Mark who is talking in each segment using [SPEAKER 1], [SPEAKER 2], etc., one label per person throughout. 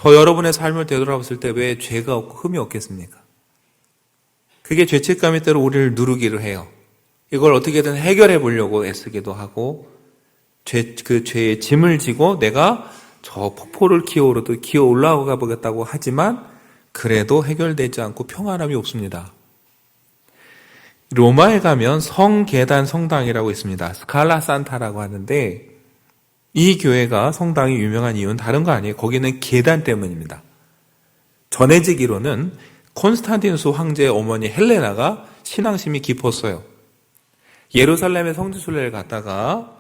[SPEAKER 1] 여러분의 삶을 되돌아봤을 때 왜 죄가 없고 흠이 없겠습니까? 그게 죄책감이 때로 우리를 누르기를 해요. 이걸 어떻게든 해결해 보려고 애쓰기도 하고 그 죄의 짐을 지고 내가 저 폭포를 기어 올라가 보겠다고 하지만 그래도 해결되지 않고 평안함이 없습니다. 로마에 가면 성계단 성당이라고 있습니다. 스칼라 산타라고 하는데 이 교회가 성당이 유명한 이유는 다른 거 아니에요. 거기는 계단 때문입니다. 전해지기로는 콘스탄티누스 황제의 어머니 헬레나가 신앙심이 깊었어요. 예루살렘의 성지순례를 갔다가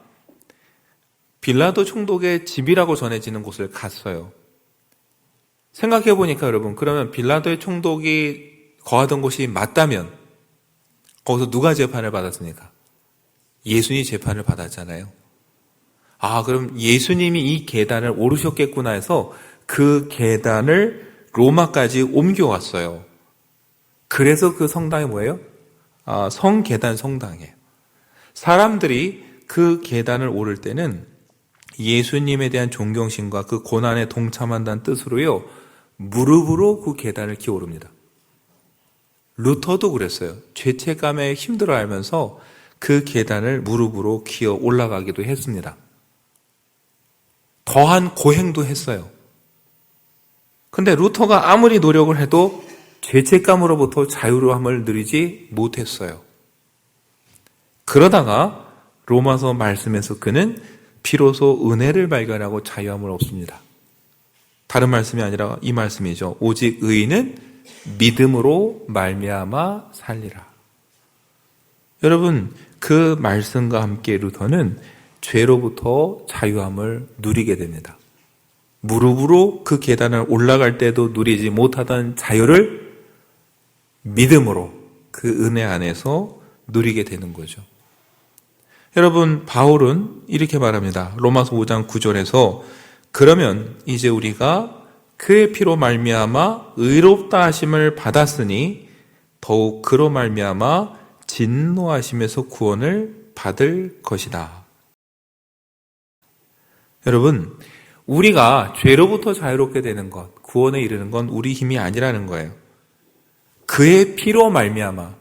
[SPEAKER 1] 빌라도 총독의 집이라고 전해지는 곳을 갔어요. 생각해 보니까 여러분, 그러면 빌라도의 총독이 거하던 곳이 맞다면 거기서 누가 재판을 받았습니까? 예수님이 재판을 받았잖아요. 그럼 예수님이 이 계단을 오르셨겠구나 해서 그 계단을 로마까지 옮겨왔어요. 그래서 그 성당이 뭐예요? 성계단 성당이에요. 사람들이 그 계단을 오를 때는 예수님에 대한 존경심과 그 고난에 동참한다는 뜻으로요, 무릎으로 그 계단을 기어오릅니다. 루터도 그랬어요. 죄책감에 힘들어 하면서 그 계단을 무릎으로 기어 올라가기도 했습니다. 더한 고행도 했어요. 근데 루터가 아무리 노력을 해도 죄책감으로부터 자유로움을 누리지 못했어요. 그러다가 로마서 말씀에서 그는 비로소 은혜를 발견하고 자유함을 얻습니다. 다른 말씀이 아니라 이 말씀이죠. 오직 의인은 믿음으로 말미암아 살리라. 여러분, 그 말씀과 함께 루터는 죄로부터 자유함을 누리게 됩니다. 무릎으로 그 계단을 올라갈 때도 누리지 못하던 자유를 믿음으로 그 은혜 안에서 누리게 되는 거죠. 여러분, 바울은 이렇게 말합니다. 로마서 5장 9절에서 그러면 이제 우리가 그의 피로 말미암아 의롭다 하심을 받았으니 더욱 그로 말미암아 진노하심에서 구원을 받을 것이다. 여러분, 우리가 죄로부터 자유롭게 되는 것, 구원에 이르는 건 우리 힘이 아니라는 거예요. 그의 피로 말미암아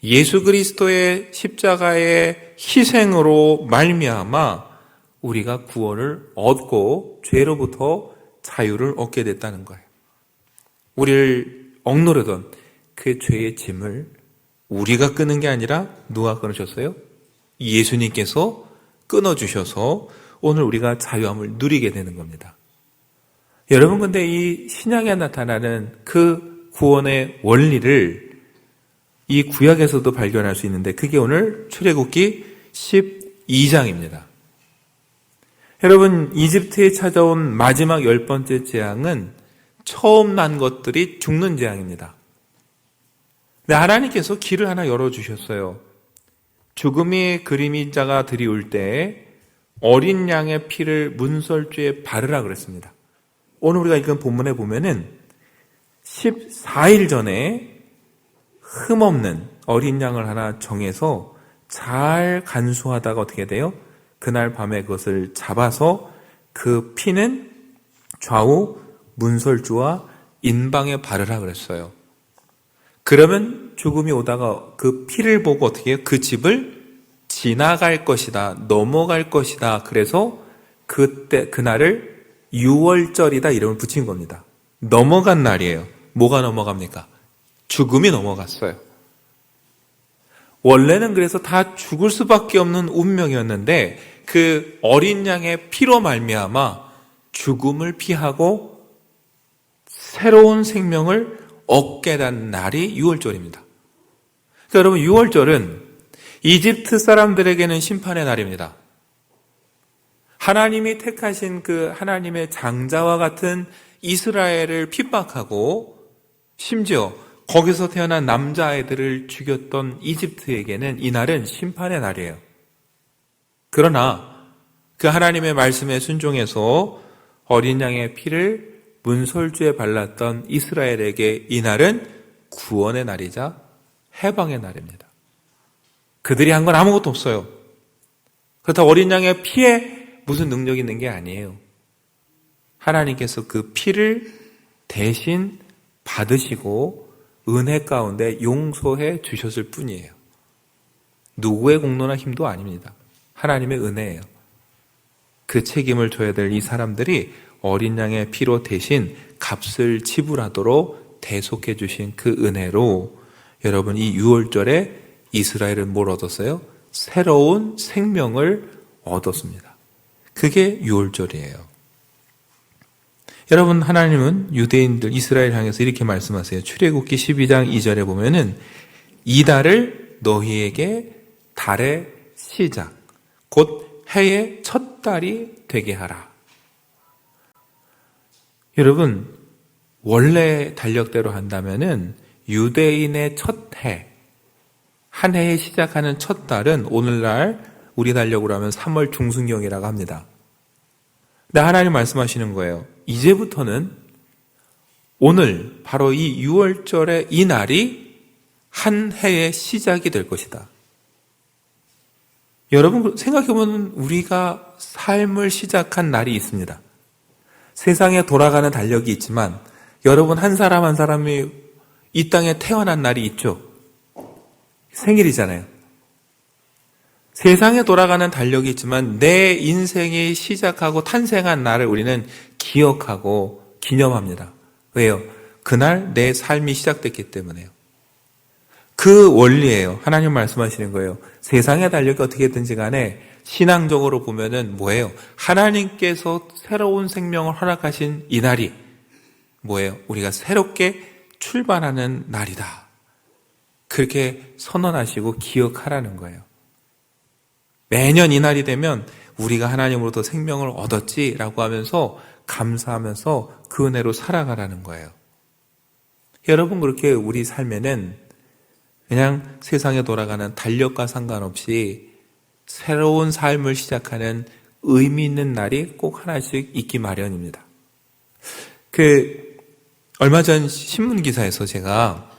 [SPEAKER 1] 예수 그리스도의 십자가의 희생으로 말미암아 우리가 구원을 얻고 죄로부터 자유를 얻게 됐다는 거예요. 우리를 억누르던 그 죄의 짐을 우리가 끄는 게 아니라 누가 끊으셨어요? 예수님께서 끊어주셔서 오늘 우리가 자유함을 누리게 되는 겁니다. 여러분, 근데 이 신약에 나타나는 그 구원의 원리를 이 구약에서도 발견할 수 있는데 그게 오늘 출애굽기 12장입니다. 여러분, 이집트에 찾아온 마지막 10번째 재앙은 처음 난 것들이 죽는 재앙입니다. 근데 하나님께서 길을 하나 열어주셨어요. 죽음의 그림자가 들이올 때 어린 양의 피를 문설주에 바르라 그랬습니다. 오늘 우리가 읽은 본문에 보면은 14일 전에 흠없는 어린 양을 하나 정해서 잘 간수하다가 어떻게 돼요? 그날 밤에 그것을 잡아서 그 피는 좌우 문설주와 인방에 바르라 그랬어요. 그러면 죽음이 오다가 그 피를 보고 어떻게 해요? 그 집을 지나갈 것이다, 넘어갈 것이다. 그래서 그날을 유월절이다 이름을 붙인 겁니다. 넘어간 날이에요. 뭐가 넘어갑니까? 죽음이 넘어갔어요. 원래는 그래서 다 죽을 수밖에 없는 운명이었는데 그 어린 양의 피로 말미암아 죽음을 피하고 새로운 생명을 얻게 된 날이 유월절입니다. 그러니까 여러분, 유월절은 이집트 사람들에게는 심판의 날입니다. 하나님이 택하신 그 하나님의 장자와 같은 이스라엘을 핍박하고 심지어 거기서 태어난 남자아이들을 죽였던 이집트에게는 이 날은 심판의 날이에요. 그러나 그 하나님의 말씀에 순종해서 어린 양의 피를 문설주에 발랐던 이스라엘에게 이 날은 구원의 날이자 해방의 날입니다. 그들이 한 건 아무것도 없어요. 그렇다고 어린 양의 피에 무슨 능력이 있는 게 아니에요. 하나님께서 그 피를 대신 받으시고 은혜 가운데 용서해 주셨을 뿐이에요. 누구의 공로나 힘도 아닙니다. 하나님의 은혜예요. 그 책임을 져야 될 이 사람들이 어린 양의 피로 대신 값을 지불하도록 대속해 주신 그 은혜로 여러분 이 유월절에 이스라엘은 뭘 얻었어요? 새로운 생명을 얻었습니다. 그게 유월절이에요. 여러분, 하나님은 유대인들 이스라엘 향해서 이렇게 말씀하세요. 출애굽기 12장 2절에 보면은 이 달을 너희에게 달의 시작 곧 해의 첫 달이 되게 하라. 여러분, 원래 달력대로 한다면은 유대인의 첫 해, 한 해에 시작하는 첫 달은 오늘날 우리 달력으로 하면 3월 중순경이라고 합니다. 근데 하나님 말씀하시는 거예요. 이제부터는 오늘 바로 이 6월절의 이 날이 한 해의 시작이 될 것이다. 여러분 생각해보면 우리가 삶을 시작한 날이 있습니다. 세상에 돌아가는 달력이 있지만 여러분 한 사람 한 사람이 이 땅에 태어난 날이 있죠. 생일이잖아요. 세상에 돌아가는 달력이 있지만 내 인생이 시작하고 탄생한 날을 우리는 기억하고 기념합니다. 왜요? 그날 내 삶이 시작됐기 때문에요. 그 원리예요. 하나님 말씀하시는 거예요. 세상의 달력이 어떻게든지 간에 신앙적으로 보면은 뭐예요? 하나님께서 새로운 생명을 허락하신 이 날이 뭐예요? 우리가 새롭게 출발하는 날이다. 그렇게 선언하시고 기억하라는 거예요. 매년 이 날이 되면 우리가 하나님으로부터 생명을 얻었지라고 하면서 감사하면서 그 은혜로 살아가라는 거예요. 여러분 그렇게 우리 삶에는 그냥 세상에 돌아가는 달력과 상관없이 새로운 삶을 시작하는 의미 있는 날이 꼭 하나씩 있기 마련입니다. 얼마 전 신문 기사에서 제가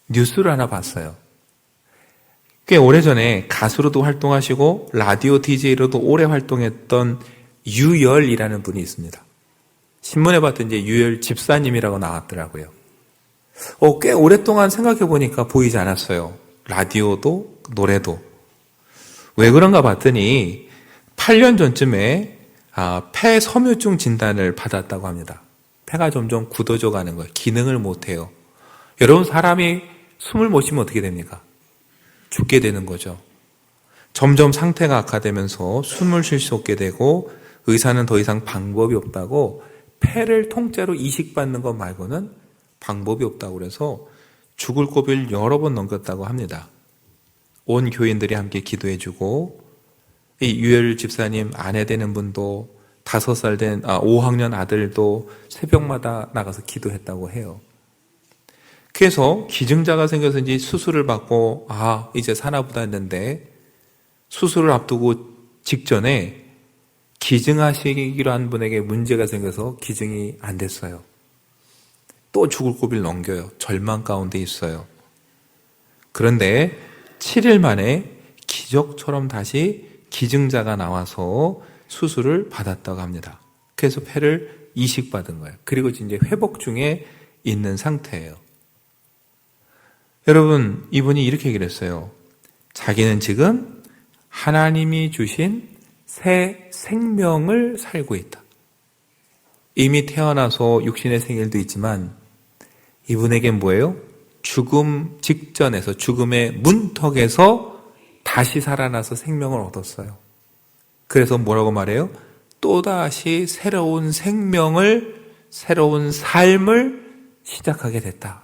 [SPEAKER 1] 뉴스를 하나 봤어요. 꽤 오래전에 가수로도 활동하시고 라디오 DJ로도 오래 활동했던 유열이라는 분이 있습니다. 신문에 봤더니 이제 유열 집사님이라고 나왔더라고요. 꽤 오랫동안 생각해보니까 보이지 않았어요. 라디오도 노래도. 왜 그런가 봤더니 8년 전쯤에 폐 섬유증 진단을 받았다고 합니다. 폐가 점점 굳어져 가는 거예요. 기능을 못해요. 여러분 사람이 숨을 못 쉬면 어떻게 됩니까? 죽게 되는 거죠. 점점 상태가 악화되면서 숨을 쉴 수 없게 되고 의사는 더 이상 방법이 없다고 폐를 통째로 이식받는 것 말고는 방법이 없다고 그래서 죽을 고비를 여러 번 넘겼다고 합니다. 온 교인들이 함께 기도해주고 이 유열 집사님 아내 되는 분도 5살 된 5학년 아들도 새벽마다 나가서 기도했다고 해요. 그래서 기증자가 생겨서 이제 수술을 받고 이제 사나보다 했는데 수술을 앞두고 직전에 기증하시기로 한 분에게 문제가 생겨서 기증이 안 됐어요. 또 죽을 고비를 넘겨요. 절망 가운데 있어요. 그런데 7일 만에 기적처럼 다시 기증자가 나와서 수술을 받았다고 합니다. 그래서 폐를 이식받은 거예요. 그리고 이제 회복 중에 있는 상태예요. 여러분, 이분이 이렇게 얘기를 했어요. 자기는 지금 하나님이 주신 새 생명을 살고 있다. 이미 태어나서 육신의 생일도 있지만 이분에겐 뭐예요? 죽음 직전에서 죽음의 문턱에서 다시 살아나서 생명을 얻었어요. 그래서 뭐라고 말해요? 또다시 새로운 생명을, 새로운 삶을 시작하게 됐다.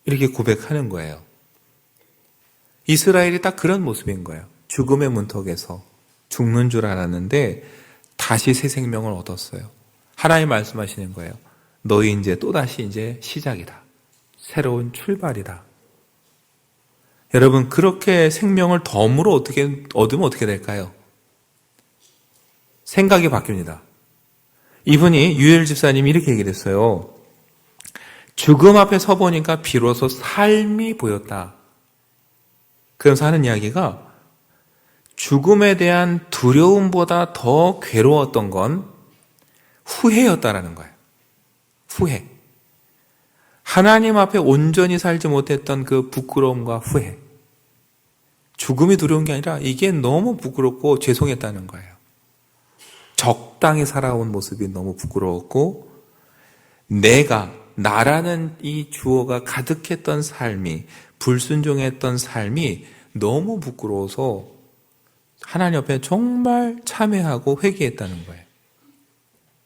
[SPEAKER 1] 이렇게 고백하는 거예요. 이스라엘이 딱 그런 모습인 거예요. 죽음의 문턱에서 죽는 줄 알았는데 다시 새 생명을 얻었어요. 하나님 말씀하시는 거예요. 너희 이제 또다시 이제 시작이다. 새로운 출발이다. 여러분 그렇게 생명을 덤으로 얻으면 어떻게 될까요? 생각이 바뀝니다. 이분이 유엘 집사님이 이렇게 얘기를 했어요. 죽음 앞에 서보니까 비로소 삶이 보였다. 그러면서 하는 이야기가 죽음에 대한 두려움보다 더 괴로웠던 건 후회였다라는 거예요. 후회. 하나님 앞에 온전히 살지 못했던 그 부끄러움과 후회. 죽음이 두려운 게 아니라 이게 너무 부끄럽고 죄송했다는 거예요. 적당히 살아온 모습이 너무 부끄러웠고, 나라는 이 주어가 가득했던 삶이, 불순종했던 삶이 너무 부끄러워서 하나님 앞에 정말 참회하고 회개했다는 거예요.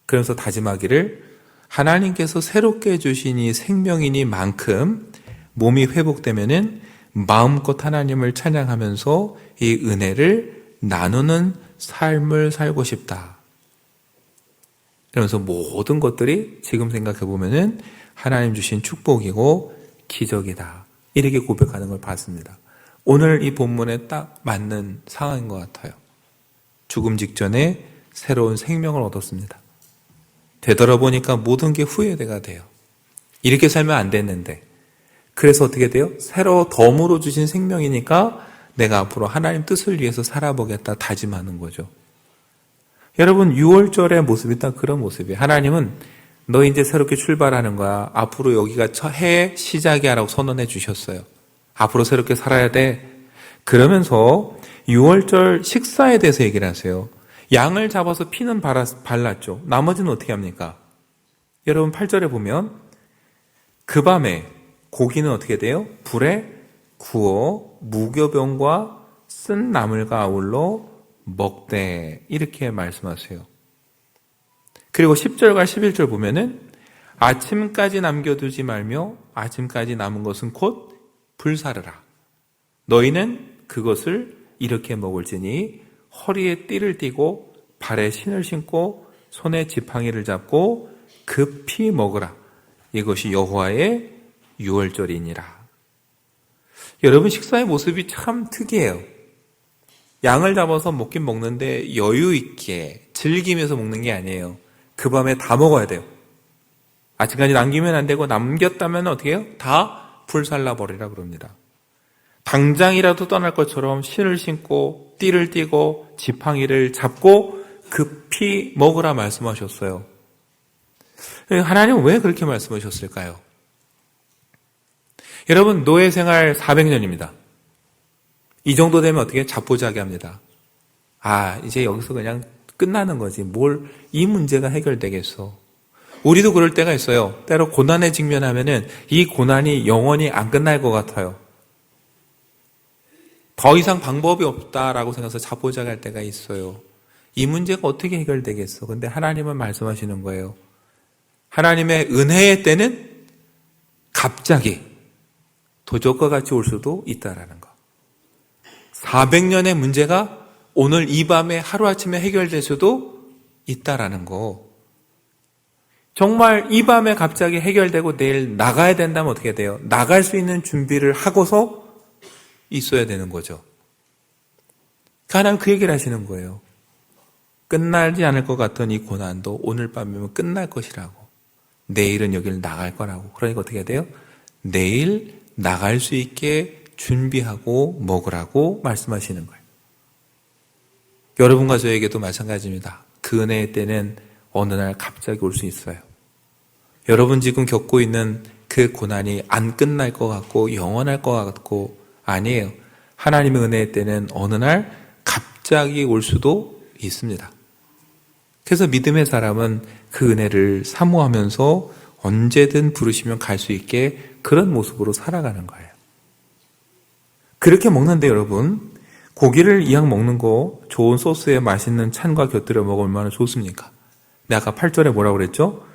[SPEAKER 1] 그러면서 다짐하기를, 하나님께서 새롭게 주신 이 생명이니만큼 몸이 회복되면은 마음껏 하나님을 찬양하면서 이 은혜를 나누는 삶을 살고 싶다. 그러면서 모든 것들이 지금 생각해 보면은 하나님 주신 축복이고 기적이다. 이렇게 고백하는 걸 봤습니다. 오늘 이 본문에 딱 맞는 상황인 것 같아요. 죽음 직전에 새로운 생명을 얻었습니다. 되돌아보니까 모든 게 후회가 돼요. 이렇게 살면 안 됐는데. 그래서 어떻게 돼요? 새로 덤으로 주신 생명이니까 내가 앞으로 하나님 뜻을 위해서 살아보겠다 다짐하는 거죠. 여러분, 6월절의 모습이 딱 그런 모습이에요. 하나님은 너 이제 새롭게 출발하는 거야. 앞으로 여기가 해 시작이야 라고 선언해 주셨어요. 앞으로 새롭게 살아야 돼. 그러면서 6월절 식사에 대해서 얘기를 하세요. 양을 잡아서 피는 발랐죠. 나머지는 어떻게 합니까? 여러분 8절에 보면 그 밤에 고기는 어떻게 돼요? 불에 구워 무교병과 쓴 나물과 아울러 먹되, 이렇게 말씀하세요. 그리고 10절과 11절 보면은 아침까지 남겨두지 말며 아침까지 남은 것은 곧 불사르라. 너희는 그것을 이렇게 먹을지니 허리에 띠를 띠고 발에 신을 신고 손에 지팡이를 잡고 급히 먹으라. 이것이 여호와의 유월절이니라. 여러분, 식사의 모습이 참 특이해요. 양을 잡아서 먹긴 먹는데 여유 있게 즐기면서 먹는 게 아니에요. 그 밤에 다 먹어야 돼요. 아침까지 남기면 안 되고 남겼다면 어떻게 해요? 다 불살라 버리라 그럽니다. 당장이라도 떠날 것처럼 신을 신고 띠를 띠고 지팡이를 잡고 급히 먹으라 말씀하셨어요. 하나님은 왜 그렇게 말씀하셨을까요? 여러분, 노예 생활 400년입니다. 이 정도 되면 어떻게 자포자기 합니다. 이제 여기서 그냥 끝나는 거지. 뭘 이 문제가 해결되겠어. 우리도 그럴 때가 있어요. 때로 고난에 직면하면은 이 고난이 영원히 안 끝날 것 같아요. 더 이상 방법이 없다라고 생각해서 자포자기 할 때가 있어요. 이 문제가 어떻게 해결되겠어? 근데 하나님은 말씀하시는 거예요. 하나님의 은혜의 때는 갑자기 도적과 같이 올 수도 있다라는 거. 400년의 문제가 오늘 이 밤에 하루아침에 해결될 수도 있다라는 거. 정말 이 밤에 갑자기 해결되고 내일 나가야 된다면 어떻게 돼요? 나갈 수 있는 준비를 하고서 있어야 되는 거죠. 하나님 그 얘기를 하시는 거예요. 끝나지 않을 것 같던 이 고난도 오늘 밤이면 끝날 것이라고. 내일은 여기를 나갈 거라고. 그러니까 어떻게 해야 돼요? 내일 나갈 수 있게 준비하고 먹으라고 말씀하시는 거예요. 여러분과 저에게도 마찬가지입니다. 그 은혜의 때는 어느 날 갑자기 올 수 있어요. 여러분 지금 겪고 있는 그 고난이 안 끝날 것 같고 영원할 것 같고 아니에요. 하나님의 은혜의 때는 어느 날 갑자기 올 수도 있습니다. 그래서 믿음의 사람은 그 은혜를 사모하면서 언제든 부르시면 갈 수 있게 그런 모습으로 살아가는 거예요. 그렇게 먹는데 여러분, 고기를 이왕 먹는 거 좋은 소스에 맛있는 찬과 곁들여 먹으면 얼마나 좋습니까? 근데 아까 8절에 뭐라고 그랬죠?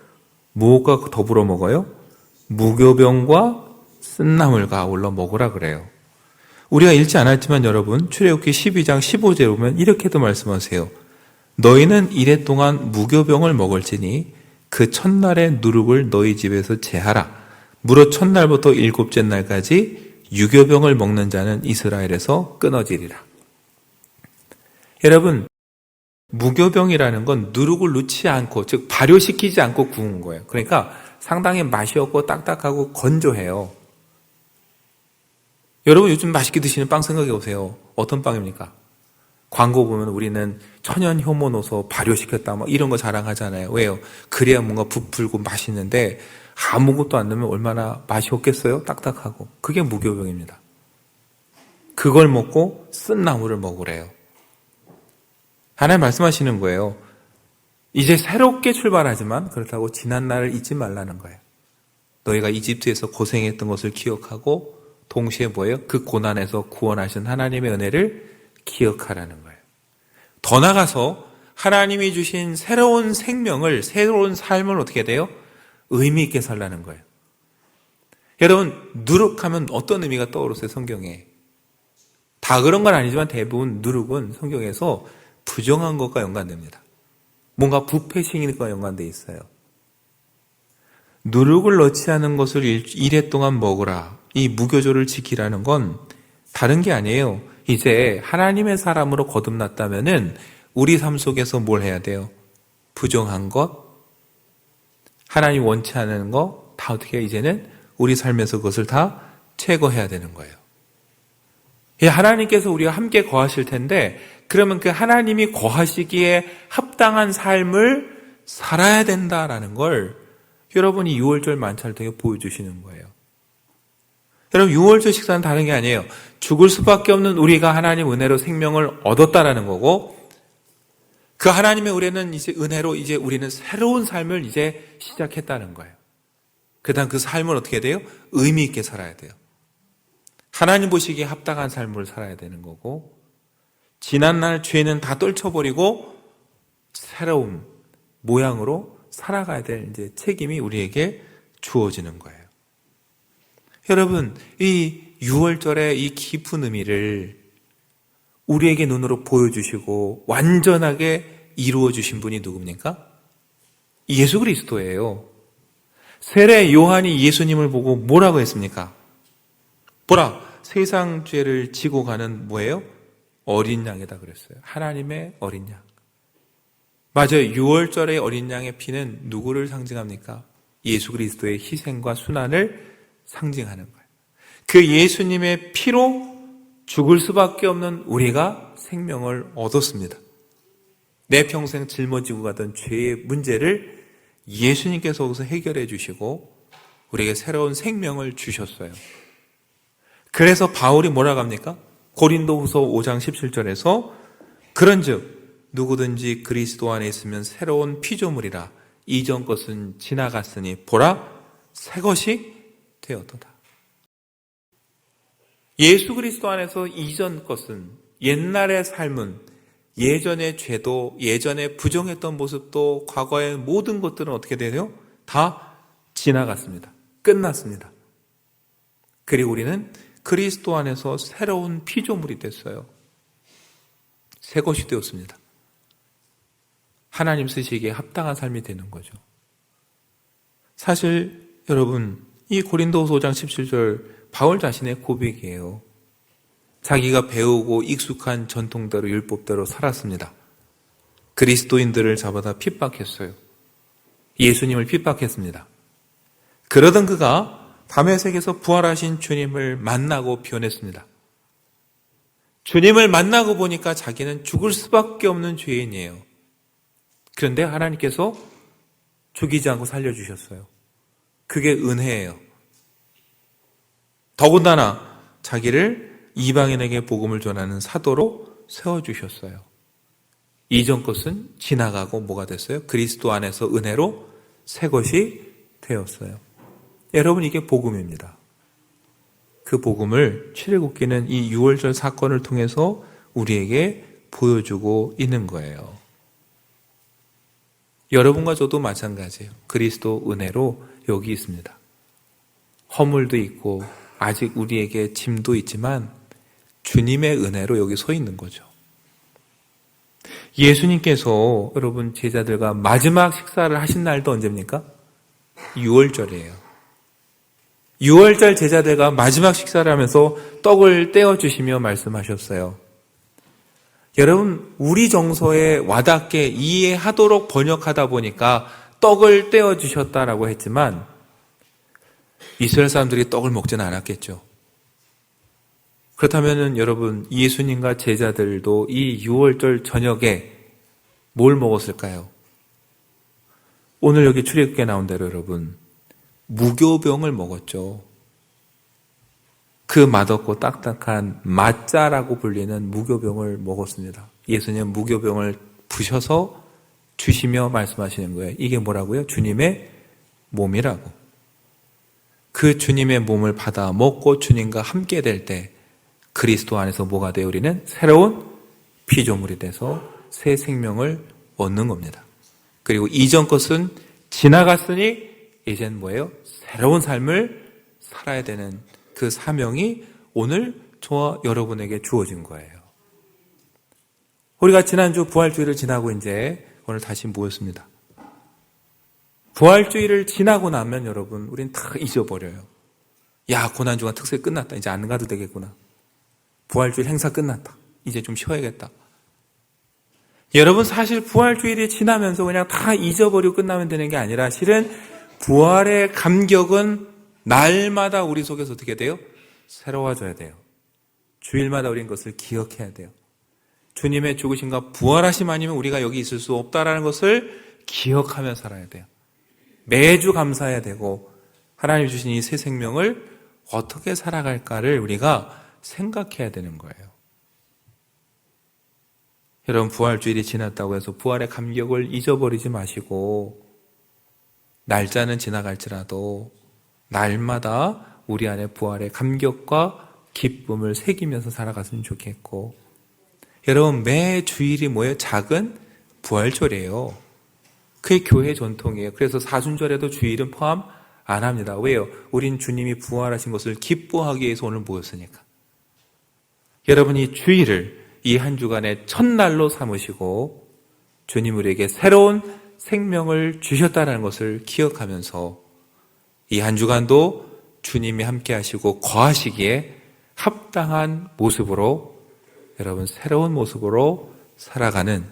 [SPEAKER 1] 무엇과 더불어 먹어요? 무교병과 쓴나물과 아울러 먹으라 그래요. 우리가 읽지 않았지만 여러분, 출애굽기 12장 15절에 보면 이렇게도 말씀하세요. 너희는 이래 동안 무교병을 먹을지니 그 첫날의 누룩을 너희 집에서 제하라. 무릇 첫날부터 일곱째 날까지 유교병을 먹는 자는 이스라엘에서 끊어지리라. 여러분, 무교병이라는 건 누룩을 넣지 않고, 즉 발효시키지 않고 구운 거예요. 그러니까 상당히 맛이 없고 딱딱하고 건조해요. 여러분 요즘 맛있게 드시는 빵 생각해 보세요. 어떤 빵입니까? 광고 보면 우리는 천연 효모노소 발효시켰다 뭐 이런 거 자랑하잖아요. 왜요? 그래야 뭔가 부풀고 맛있는데 아무것도 안 넣으면 얼마나 맛이 없겠어요? 딱딱하고. 그게 무교병입니다. 그걸 먹고 쓴 나무를 먹으래요. 하나님 말씀하시는 거예요. 이제 새롭게 출발하지만 그렇다고 지난 날을 잊지 말라는 거예요. 너희가 이집트에서 고생했던 것을 기억하고 동시에 뭐예요? 그 고난에서 구원하신 하나님의 은혜를 기억하라는 거예요. 더 나아가서 하나님이 주신 새로운 생명을, 새로운 삶을 어떻게 돼요? 의미 있게 살라는 거예요. 여러분, 누룩하면 어떤 의미가 떠오르세요? 성경에. 다 그런 건 아니지만 대부분 누룩은 성경에서 부정한 것과 연관됩니다. 뭔가 부패식과 연관되어 있어요. 누룩을 넣지 않은 것을 일해 동안 먹으라. 이 무교조를 지키라는 건 다른 게 아니에요. 이제 하나님의 사람으로 거듭났다면은 우리 삶 속에서 뭘 해야 돼요? 부정한 것, 하나님 원치 않는 거 다 어떻게 해요? 이제는 우리 삶에서 그것을 다 제거해야 되는 거예요. 하나님께서 우리와 함께 거하실 텐데 그러면 그 하나님이 거하시기에 합당한 삶을 살아야 된다라는 걸 여러분이 6월절 만찬을 통해 보여주시는 거예요. 여러분 6월절 식사는 다른 게 아니에요. 죽을 수밖에 없는 우리가 하나님 은혜로 생명을 얻었다라는 거고 그 하나님의 은혜로 이제 우리는 새로운 삶을 이제 시작했다는 거예요. 그다음 그 삶을 어떻게 돼요? 의미 있게 살아야 돼요. 하나님 보시기에 합당한 삶을 살아야 되는 거고 지난날 죄는 다 떨쳐버리고 새로운 모양으로 살아가야 될 이제 책임이 우리에게 주어지는 거예요. 여러분, 이 6월절의 이 깊은 의미를 우리에게 눈으로 보여주시고 완전하게 이루어주신 분이 누굽니까? 예수 그리스도예요. 세례 요한이 예수님을 보고 뭐라고 했습니까? 보라, 세상 죄를 지고 가는 뭐예요? 어린 양이다 그랬어요. 하나님의 어린 양. 맞아요. 6월절의 어린 양의 피는 누구를 상징합니까? 예수 그리스도의 희생과 순환을 상징하는 거예요. 그 예수님의 피로 죽을 수밖에 없는 우리가 생명을 얻었습니다. 내 평생 짊어지고 가던 죄의 문제를 예수님께서 거기서 해결해 주시고 우리에게 새로운 생명을 주셨어요. 그래서 바울이 뭐라고 합니까? 고린도후서 5장 17절에서 그런즉 누구든지 그리스도 안에 있으면 새로운 피조물이라 이전 것은 지나갔으니 보라 새 것이 되었도다. 예수 그리스도 안에서 이전 것은 옛날의 삶은 예전의 죄도 예전에 부정했던 모습도 과거의 모든 것들은 어떻게 되세요? 다 지나갔습니다. 끝났습니다. 그리고 우리는 그리스도 안에서 새로운 피조물이 됐어요. 새 것이 되었습니다. 하나님 쓰시기에 합당한 삶이 되는 거죠. 사실 여러분 이 고린도후서 5장 17절 바울 자신의 고백이에요. 자기가 배우고 익숙한 전통대로 율법대로 살았습니다. 그리스도인들을 잡아다 핍박했어요. 예수님을 핍박했습니다. 그러던 그가 다메섹에서 부활하신 주님을 만나고 변했습니다. 주님을 만나고 보니까 자기는 죽을 수밖에 없는 죄인이에요. 그런데 하나님께서 죽이지 않고 살려주셨어요. 그게 은혜예요. 더군다나 자기를 이방인에게 복음을 전하는 사도로 세워주셨어요. 이전 것은 지나가고 뭐가 됐어요? 그리스도 안에서 은혜로 새 것이 되었어요. 여러분 이게 복음입니다. 그 복음을 출애굽기는 이 6월절 사건을 통해서 우리에게 보여주고 있는 거예요. 여러분과 저도 마찬가지예요. 그리스도 은혜로 여기 있습니다. 허물도 있고 아직 우리에게 짐도 있지만 주님의 은혜로 여기 서 있는 거죠. 예수님께서 여러분 제자들과 마지막 식사를 하신 날도 언제입니까? 6월절이에요. 6월절 제자들과 마지막 식사를 하면서 떡을 떼어주시며 말씀하셨어요. 여러분 우리 정서에 와닿게 이해하도록 번역하다 보니까 떡을 떼어주셨다라고 했지만 이스라엘 사람들이 떡을 먹지는 않았겠죠. 그렇다면 여러분, 예수님과 제자들도 이 6월절 저녁에 뭘 먹었을까요? 오늘 여기 출애굽기에 나온 대로 여러분, 무교병을 먹었죠. 그 맛없고 딱딱한 맛자라고 불리는 무교병을 먹었습니다. 예수님은 무교병을 부셔서 주시며 말씀하시는 거예요. 이게 뭐라고요? 주님의 몸이라고. 그 주님의 몸을 받아 먹고 주님과 함께 될 때 그리스도 안에서 뭐가 돼요? 우리는 새로운 피조물이 돼서 새 생명을 얻는 겁니다. 그리고 이전 것은 지나갔으니 이젠 뭐예요? 새로운 삶을 살아야 되는 그 사명이 오늘 저와 여러분에게 주어진 거예요. 우리가 지난주 부활주일을 지나고 이제 오늘 다시 모였습니다. 부활주일을 지나고 나면 여러분, 우린 다 잊어버려요. 야, 고난주간 특세 끝났다. 이제 안 가도 되겠구나. 부활주일 행사 끝났다. 이제 좀 쉬어야겠다. 여러분, 사실 부활주일이 지나면서 그냥 다 잊어버리고 끝나면 되는 게 아니라 실은 부활의 감격은 날마다 우리 속에서 어떻게 돼요? 새로워져야 돼요. 주일마다 우린 것을 기억해야 돼요. 주님의 죽으심과 부활하심 아니면 우리가 여기 있을 수 없다라는 것을 기억하며 살아야 돼요. 매주 감사해야 되고 하나님 주신 이 새 생명을 어떻게 살아갈까를 우리가 생각해야 되는 거예요. 여러분, 부활주일이 지났다고 해서 부활의 감격을 잊어버리지 마시고 날짜는 지나갈지라도 날마다 우리 안에 부활의 감격과 기쁨을 새기면서 살아갔으면 좋겠고, 여러분, 매 주일이 뭐예요? 작은 부활절이에요. 그게 교회 전통이에요. 그래서 사순절에도 주일은 포함 안 합니다. 왜요? 우린 주님이 부활하신 것을 기뻐하기 위해서 오늘 모였으니까. 여러분이 주일을 이 한 주간의 첫날로 삼으시고 주님 우리에게 새로운 생명을 주셨다는 것을 기억하면서 이 한 주간도 주님이 함께 하시고 거하시기에 합당한 모습으로, 여러분 새로운 모습으로 살아가는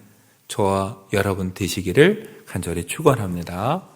[SPEAKER 1] 저와 여러분 되시기를 간절히 축원합니다.